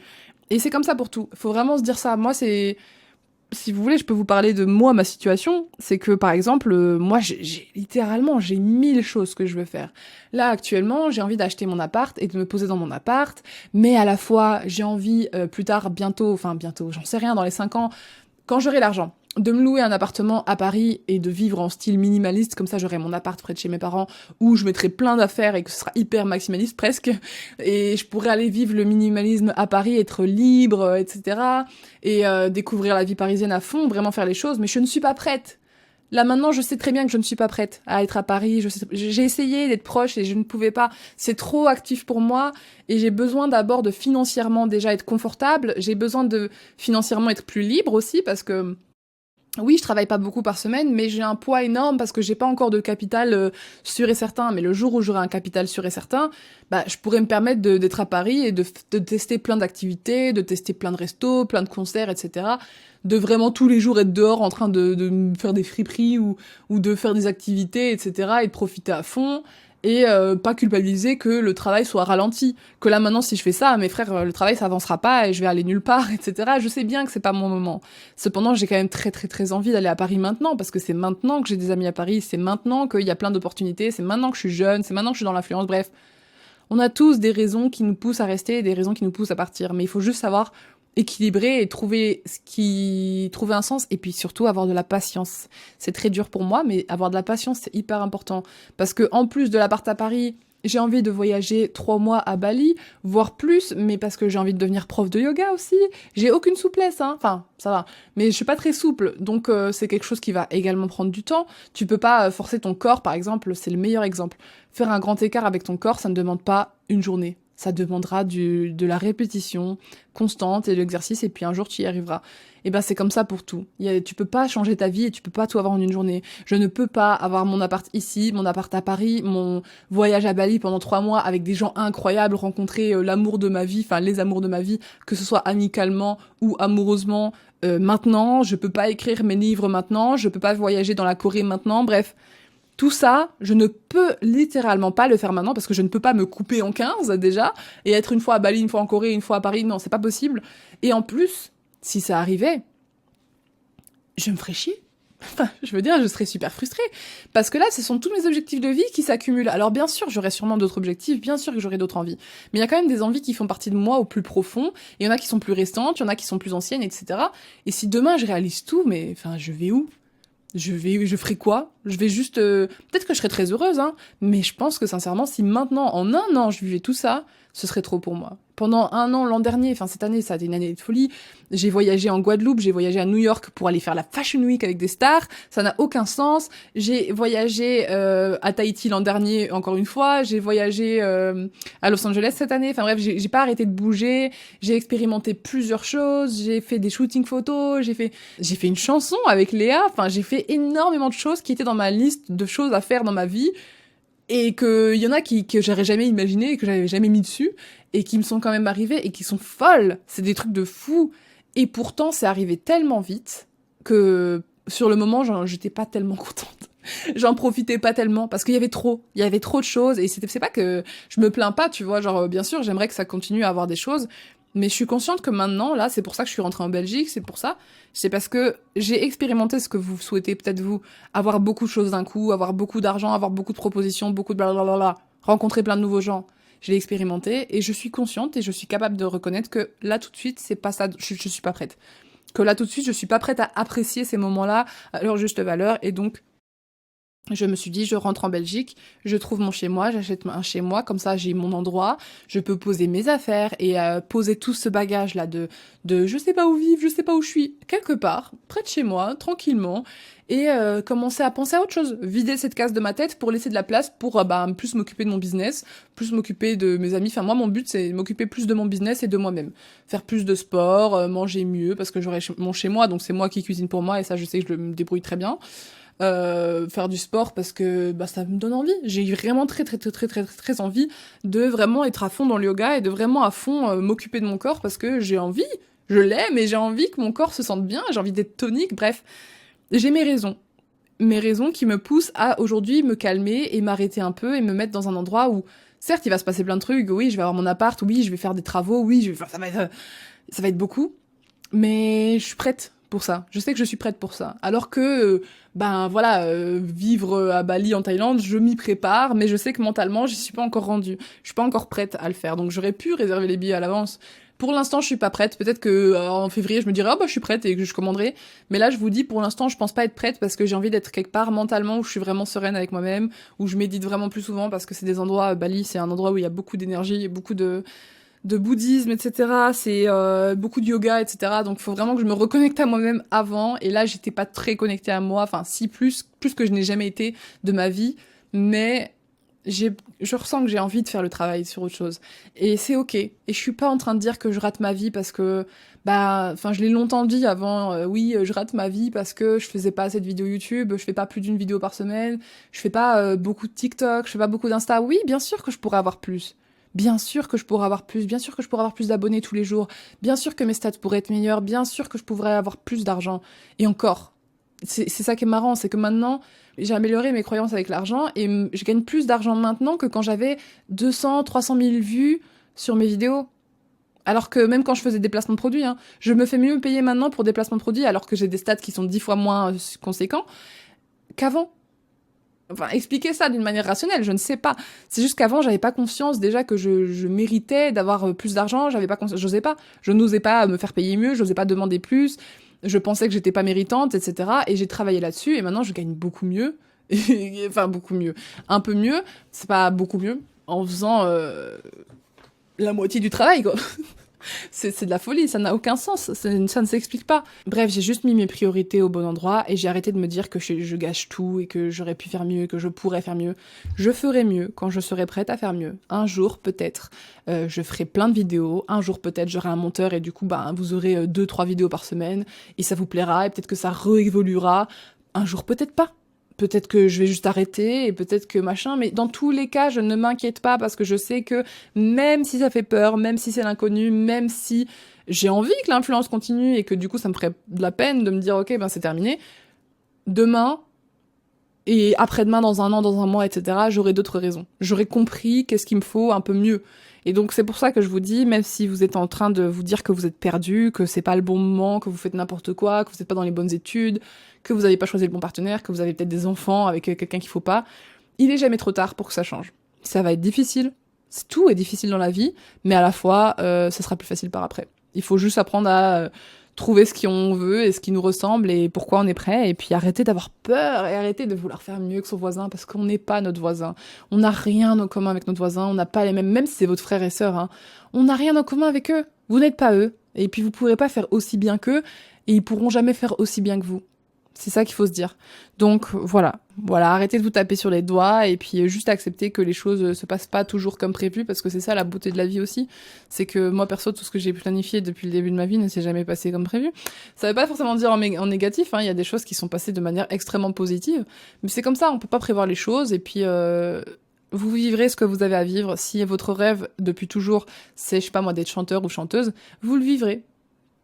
Et c'est comme ça pour tout. Faut vraiment se dire ça. Moi, c'est... Si vous voulez, je peux vous parler de moi, ma situation. C'est que, par exemple, moi, littéralement, j'ai 1000 choses que je veux faire. Là, actuellement, j'ai envie d'acheter mon appart et de me poser dans mon appart, mais à la fois, j'ai envie, plus tard, bientôt, j'en sais rien, dans les 5 ans, quand j'aurai l'argent, de me louer un appartement à Paris et de vivre en style minimaliste, comme ça j'aurai mon appart près de chez mes parents, où je mettrai plein d'affaires et que ce sera hyper maximaliste presque, et je pourrais aller vivre le minimalisme à Paris, être libre, etc., et découvrir la vie parisienne à fond, vraiment faire les choses, mais je ne suis pas prête. Là maintenant, je sais très bien que je ne suis pas prête à être à Paris. J'ai essayé d'être proche et je ne pouvais pas. C'est trop actif pour moi et j'ai besoin d'abord de financièrement déjà être confortable. J'ai besoin de financièrement être plus libre aussi parce que oui, je travaille pas beaucoup par semaine, mais j'ai un poids énorme parce que j'ai pas encore de capital sûr et certain. Mais le jour où j'aurai un capital sûr et certain, bah, je pourrais me permettre d'être à Paris et de tester plein d'activités, de tester plein de restos, plein de concerts, etc. De vraiment tous les jours être dehors en train de me faire des friperies ou de faire des activités, etc. et de profiter à fond. Et pas culpabiliser que le travail soit ralenti. Que là maintenant si je fais ça, mes frères, le travail ça avancera pas et je vais aller nulle part, etc. Je sais bien que c'est pas mon moment. Cependant j'ai quand même très très très envie d'aller à Paris maintenant, parce que c'est maintenant que j'ai des amis à Paris, c'est maintenant qu'il y a plein d'opportunités, c'est maintenant que je suis jeune, c'est maintenant que je suis dans l'influence, bref. On a tous des raisons qui nous poussent à rester et des raisons qui nous poussent à partir, mais il faut juste savoir équilibrer et trouver un sens, et puis surtout avoir de la patience. C'est très dur pour moi, mais avoir de la patience, c'est hyper important. Parce que en plus de l'appart à Paris, j'ai envie de voyager 3 mois à Bali, voire plus, mais parce que j'ai envie de devenir prof de yoga aussi. J'ai aucune souplesse, hein. Enfin, ça va. Mais je suis pas très souple, donc c'est quelque chose qui va également prendre du temps. Tu peux pas forcer ton corps, par exemple, c'est le meilleur exemple. Faire un grand écart avec ton corps, ça ne demande pas une journée. Ça demandera de la répétition constante et de l'exercice, et puis un jour tu y arriveras. Et ben c'est comme ça pour tout. Tu peux pas changer ta vie et tu peux pas tout avoir en une journée. Je ne peux pas avoir mon appart ici, mon appart à Paris, mon voyage à Bali pendant 3 mois avec des gens incroyables, rencontrer l'amour de ma vie, enfin les amours de ma vie, que ce soit amicalement ou amoureusement. Maintenant, je peux pas écrire mes livres maintenant, je peux pas voyager dans la Corée maintenant, bref. Tout ça, je ne peux littéralement pas le faire maintenant parce que je ne peux pas me couper en 15 déjà et être une fois à Bali, une fois en Corée, une fois à Paris, non, c'est pas possible. Et en plus, si ça arrivait, je me ferais chier. Enfin, je veux dire, je serais super frustrée. Parce que là, ce sont tous mes objectifs de vie qui s'accumulent. Alors bien sûr, j'aurai sûrement d'autres objectifs, bien sûr que j'aurai d'autres envies. Mais il y a quand même des envies qui font partie de moi au plus profond. Il y en a qui sont plus récentes, il y en a qui sont plus anciennes, etc. Et si demain je réalise tout, mais enfin, je vais où ? Je ferai quoi? Je vais juste... Peut-être que je serai très heureuse, hein, mais je pense que sincèrement, si maintenant, en un an, je vivais tout ça, ce serait trop pour moi. Pendant un an, l'an dernier, enfin cette année, ça a été une année de folie, j'ai voyagé en Guadeloupe, j'ai voyagé à New York pour aller faire la Fashion Week avec des stars, ça n'a aucun sens. J'ai voyagé à Tahiti l'an dernier, encore une fois, j'ai voyagé à Los Angeles cette année, enfin bref, j'ai pas arrêté de bouger, j'ai expérimenté plusieurs choses, j'ai fait des shootings photos, j'ai fait une chanson avec Léa, enfin j'ai fait énormément de choses qui étaient dans ma liste de choses à faire dans ma vie, et que y en a que j'aurais jamais imaginé et que j'avais jamais mis dessus, et qui me sont quand même arrivées et qui sont folles. C'est des trucs de fou. Et pourtant, c'est arrivé tellement vite que sur le moment, j'étais pas tellement contente. J'en profitais pas tellement parce qu'il y avait trop. Il y avait trop de choses et c'est pas que je me plains pas, tu vois. Genre, bien sûr, j'aimerais que ça continue à avoir des choses, Mais je suis consciente que maintenant, là, c'est pour ça que je suis rentrée en Belgique, c'est parce que j'ai expérimenté ce que vous souhaitez peut-être vous, avoir beaucoup de choses d'un coup, avoir beaucoup d'argent, avoir beaucoup de propositions, beaucoup de blablabla, rencontrer plein de nouveaux gens. Je l'ai expérimenté et je suis consciente et je suis capable de reconnaître que là, tout de suite, c'est pas ça, je suis pas prête. Que là, tout de suite, je suis pas prête à apprécier ces moments-là à leur juste valeur et donc, je me suis dit, je rentre en Belgique, je trouve mon chez-moi, j'achète un chez-moi, comme ça j'ai mon endroit, je peux poser mes affaires et poser tout ce bagage-là de je sais pas où vivre, je sais pas où je suis, quelque part, près de chez moi, tranquillement, et commencer à penser à autre chose, vider cette case de ma tête pour laisser de la place pour plus m'occuper de mon business, plus m'occuper de mes amis. Enfin moi mon but c'est m'occuper plus de mon business et de moi-même, faire plus de sport, manger mieux parce que j'aurai mon chez-moi, donc c'est moi qui cuisine pour moi et ça je sais que je me débrouille très bien. Faire du sport parce que ça me donne envie. J'ai vraiment très envie de vraiment être à fond dans le yoga et de vraiment à fond m'occuper de mon corps parce que j'ai envie, je l'aime et j'ai envie que mon corps se sente bien, j'ai envie d'être tonique, bref. J'ai mes raisons qui me poussent à aujourd'hui me calmer et m'arrêter un peu et me mettre dans un endroit où certes il va se passer plein de trucs, oui je vais avoir mon appart, oui je vais faire des travaux, oui ça va être beaucoup, mais je suis prête pour ça. Je sais que je suis prête pour ça. Alors que, vivre à Bali en Thaïlande, je m'y prépare, mais je sais que mentalement, j'y suis pas encore rendue. Je suis pas encore prête à le faire. Donc j'aurais pu réserver les billets à l'avance. Pour l'instant, je suis pas prête. Peut-être que en février, je me dirai, je suis prête et que je commanderai. Mais là, je vous dis, pour l'instant, je pense pas être prête parce que j'ai envie d'être quelque part mentalement où je suis vraiment sereine avec moi-même, où je médite vraiment plus souvent parce que c'est des endroits, Bali, c'est un endroit où il y a beaucoup d'énergie et beaucoup de bouddhisme, etc. C'est beaucoup de yoga, etc. Donc il faut vraiment que je me reconnecte à moi-même avant. Et là, j'étais pas très connectée à moi. Enfin, si, plus que je n'ai jamais été de ma vie. Mais je ressens que j'ai envie de faire le travail sur autre chose. Et c'est ok. Et je suis pas en train de dire que je rate ma vie parce que, je l'ai longtemps dit avant, oui, je rate ma vie parce que je faisais pas assez de vidéos YouTube, je fais pas plus d'une vidéo par semaine, je fais pas beaucoup de TikTok, je fais pas beaucoup d'Insta. Oui, bien sûr que je pourrais avoir plus. Bien sûr que je pourrais avoir plus, bien sûr que je pourrais avoir plus d'abonnés tous les jours, bien sûr que mes stats pourraient être meilleurs, bien sûr que je pourrais avoir plus d'argent. Et encore, c'est ça qui est marrant, c'est que maintenant, j'ai amélioré mes croyances avec l'argent et je gagne plus d'argent maintenant que quand j'avais 200, 300 000 vues sur mes vidéos. Alors que même quand je faisais des placements de produits, hein, je me fais mieux payer maintenant pour des placements de produits alors que j'ai des stats qui sont 10 fois moins conséquents qu'avant. Enfin, expliquer ça d'une manière rationnelle, je ne sais pas. C'est juste qu'avant, j'avais pas conscience déjà que je méritais d'avoir plus d'argent, j'avais pas conscience, j'osais pas. Je n'osais pas me faire payer mieux, j'osais pas demander plus, je pensais que j'étais pas méritante, etc. Et j'ai travaillé là-dessus et maintenant je gagne beaucoup mieux. Enfin, beaucoup mieux. Un peu mieux, c'est pas beaucoup mieux, en faisant la moitié du travail, quoi. C'est de la folie, ça n'a aucun sens, ça ne s'explique pas. Bref, j'ai juste mis mes priorités au bon endroit et j'ai arrêté de me dire que je gâche tout et que j'aurais pu faire mieux, que je pourrais faire mieux. Je ferai mieux quand je serai prête à faire mieux. Un jour, peut-être, je ferai plein de vidéos. Un jour, peut-être, j'aurai un monteur et du coup, vous aurez 2-3 vidéos par semaine et ça vous plaira et peut-être que ça réévoluera. Un jour, peut-être pas. Peut-être que je vais juste arrêter et peut-être que machin, mais dans tous les cas, je ne m'inquiète pas parce que je sais que même si ça fait peur, même si c'est l'inconnu, même si j'ai envie que l'influence continue et que du coup ça me ferait de la peine de me dire ok, c'est terminé, demain et après-demain, dans un an, dans un mois, etc., j'aurai d'autres raisons. J'aurai compris qu'est-ce qu'il me faut un peu mieux. Et donc c'est pour ça que je vous dis, même si vous êtes en train de vous dire que vous êtes perdu, que c'est pas le bon moment, que vous faites n'importe quoi, que vous n'êtes pas dans les bonnes études, que vous n'avez pas choisi le bon partenaire, que vous avez peut-être des enfants avec quelqu'un qu'il faut pas, il est jamais trop tard pour que ça change. Ça va être difficile, tout est difficile dans la vie, mais à la fois, ça sera plus facile par après. Il faut juste apprendre à trouver ce qu'on veut et ce qui nous ressemble et pourquoi on est prêt, et puis arrêter d'avoir peur et arrêter de vouloir faire mieux que son voisin parce qu'on n'est pas notre voisin. On n'a rien en commun avec notre voisin, on n'a pas les mêmes, même si c'est votre frère et sœur, hein, on n'a rien en commun avec eux. Vous n'êtes pas eux, et puis vous pourrez pas faire aussi bien qu'eux, et ils pourront jamais faire aussi bien que vous. C'est ça qu'il faut se dire. Donc voilà, arrêtez de vous taper sur les doigts et puis juste accepter que les choses se passent pas toujours comme prévu parce que c'est ça la beauté de la vie aussi. C'est que moi perso, tout ce que j'ai planifié depuis le début de ma vie ne s'est jamais passé comme prévu. Ça veut pas forcément dire en négatif, hein, il y a des choses qui sont passées de manière extrêmement positive, mais c'est comme ça, on peut pas prévoir les choses et puis vous vivrez ce que vous avez à vivre. Si votre rêve depuis toujours c'est, je sais pas moi, d'être chanteur ou chanteuse, vous le vivrez.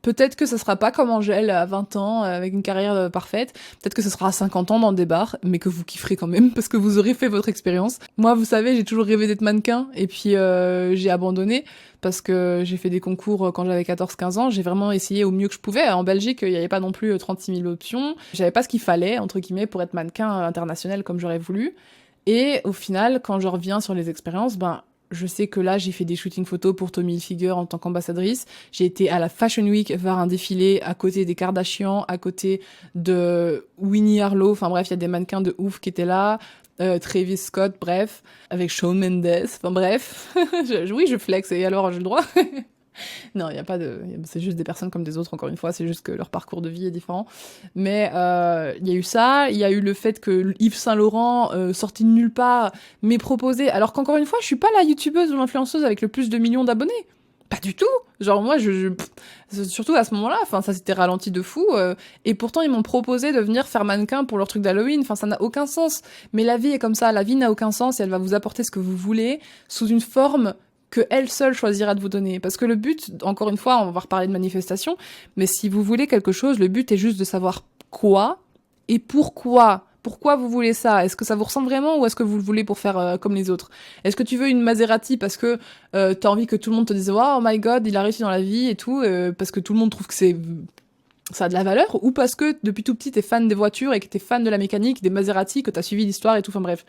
Peut-être que ça sera pas comme Angèle à 20 ans, avec une carrière parfaite. Peut-être que ce sera à 50 ans dans des bars, mais que vous kifferez quand même, parce que vous aurez fait votre expérience. Moi, vous savez, j'ai toujours rêvé d'être mannequin, et puis j'ai abandonné, parce que j'ai fait des concours quand j'avais 14-15 ans. J'ai vraiment essayé au mieux que je pouvais. En Belgique, il n'y avait pas non plus 36 000 options. J'avais pas ce qu'il fallait, entre guillemets, pour être mannequin international comme j'aurais voulu. Et au final, quand je reviens sur les expériences, je sais que là, j'ai fait des shootings photos pour Tommy Hilfiger en tant qu'ambassadrice. J'ai été à la Fashion Week voir un défilé à côté des Kardashian, à côté de Winnie Harlow. Enfin bref, il y a des mannequins de ouf qui étaient là. Travis Scott, bref, avec Shawn Mendes. Enfin bref, oui, je flex et alors j'ai le droit. Non, il y a pas de, c'est juste des personnes comme des autres. Encore une fois, c'est juste que leur parcours de vie est différent. Mais il y a eu ça, il y a eu le fait que Yves Saint Laurent, sorti de nulle part, m'ait proposé. Alors qu'encore une fois, je suis pas la youtubeuse ou l'influenceuse avec le plus de millions d'abonnés. Pas du tout. Genre moi, surtout à ce moment-là, enfin ça s'était ralenti de fou. Et pourtant ils m'ont proposé de venir faire mannequin pour leur truc d'Halloween. Enfin ça n'a aucun sens. Mais la vie est comme ça. La vie n'a aucun sens et elle va vous apporter ce que vous voulez sous une forme que elle seule choisira de vous donner. Parce que le but, encore une fois, on va reparler de manifestation, mais si vous voulez quelque chose, le but est juste de savoir quoi et pourquoi. Pourquoi vous voulez ça? Est-ce que ça vous ressemble vraiment ou est-ce que vous le voulez pour faire comme les autres? Est-ce que tu veux une Maserati parce que t'as envie que tout le monde te dise oh my god, il a réussi dans la vie et tout, parce que tout le monde trouve que ça a de la valeur, ou parce que depuis tout petit t'es fan des voitures et que t'es fan de la mécanique, des Maserati, que t'as suivi l'histoire et tout, enfin bref.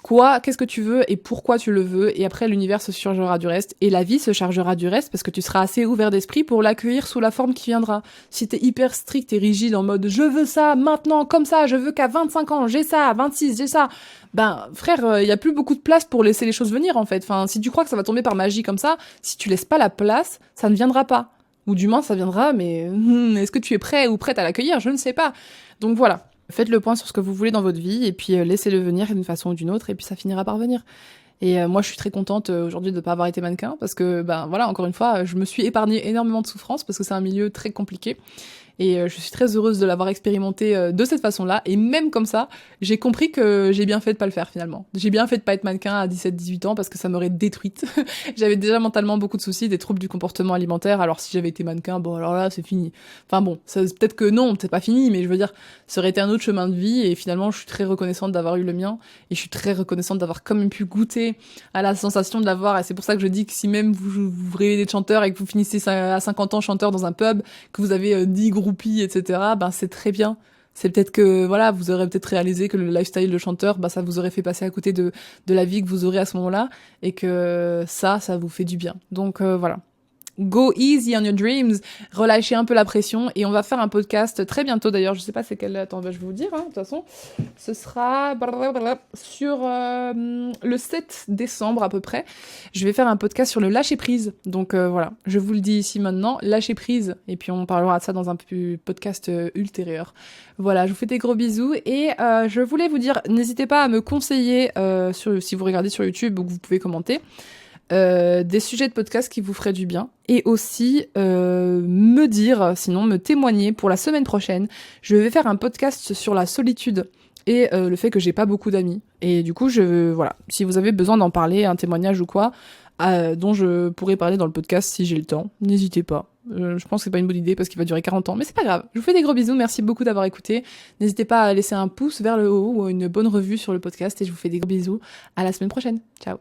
Quoi, qu'est-ce que tu veux et pourquoi tu le veux, et après l'univers se chargera du reste, et la vie se chargera du reste parce que tu seras assez ouvert d'esprit pour l'accueillir sous la forme qui viendra. Si t'es hyper strict et rigide en mode je veux ça maintenant, comme ça, je veux qu'à 25 ans j'ai ça, à 26 j'ai ça, frère, y a plus beaucoup de place pour laisser les choses venir en fait. Enfin, si tu crois que ça va tomber par magie comme ça, si tu laisses pas la place, ça ne viendra pas. Ou du moins ça viendra, mais est-ce que tu es prêt ou prête à l'accueillir? Je ne sais pas. Donc voilà. Faites le point sur ce que vous voulez dans votre vie et puis laissez-le venir d'une façon ou d'une autre et puis ça finira par venir. Et moi je suis très contente aujourd'hui de ne pas avoir été mannequin parce que voilà, encore une fois, je me suis épargnée énormément de souffrance parce que c'est un milieu très compliqué. Et je suis très heureuse de l'avoir expérimenté de cette façon-là. Et même comme ça, j'ai compris que j'ai bien fait de pas le faire finalement. J'ai bien fait de pas être mannequin à 17-18 ans parce que ça m'aurait détruite. J'avais déjà mentalement beaucoup de soucis, des troubles du comportement alimentaire. Alors si j'avais été mannequin, bon alors là c'est fini. Enfin bon, peut-être que non, c'est pas fini, mais je veux dire, ça aurait été un autre chemin de vie. Et finalement, je suis très reconnaissante d'avoir eu le mien. Et je suis très reconnaissante d'avoir quand même pu goûter à la sensation de l'avoir. Et c'est pour ça que je dis que si même vous rêvez d'être chanteur et que vous finissez à 50 ans chanteur dans un pub, que vous avez 10 groupies, etc., c'est très bien. C'est peut-être que, voilà, vous aurez peut-être réalisé que le lifestyle de chanteur, ça vous aurait fait passer à côté de la vie que vous aurez à ce moment-là, et que ça vous fait du bien. Donc, voilà. Go easy on your dreams, relâchez un peu la pression, et on va faire un podcast très bientôt d'ailleurs, je sais pas c'est quelle, attends, je vais vous dire, de toute façon, ce sera sur le 7 décembre à peu près, je vais faire un podcast sur le lâcher prise, donc voilà, je vous le dis ici maintenant, lâcher prise, et puis on parlera de ça dans un podcast ultérieur. Voilà, je vous fais des gros bisous, et je voulais vous dire, n'hésitez pas à me conseiller, si vous regardez sur YouTube ou que vous pouvez commenter, des sujets de podcast qui vous feraient du bien, et aussi me dire, sinon me témoigner pour la semaine prochaine. Je vais faire un podcast sur la solitude et le fait que j'ai pas beaucoup d'amis. Et du coup, voilà, si vous avez besoin d'en parler, un témoignage ou quoi, dont je pourrais parler dans le podcast si j'ai le temps, n'hésitez pas. Je pense que c'est pas une bonne idée parce qu'il va durer 40 ans, mais c'est pas grave. Je vous fais des gros bisous, merci beaucoup d'avoir écouté. N'hésitez pas à laisser un pouce vers le haut ou une bonne revue sur le podcast, et je vous fais des gros bisous. À la semaine prochaine. Ciao.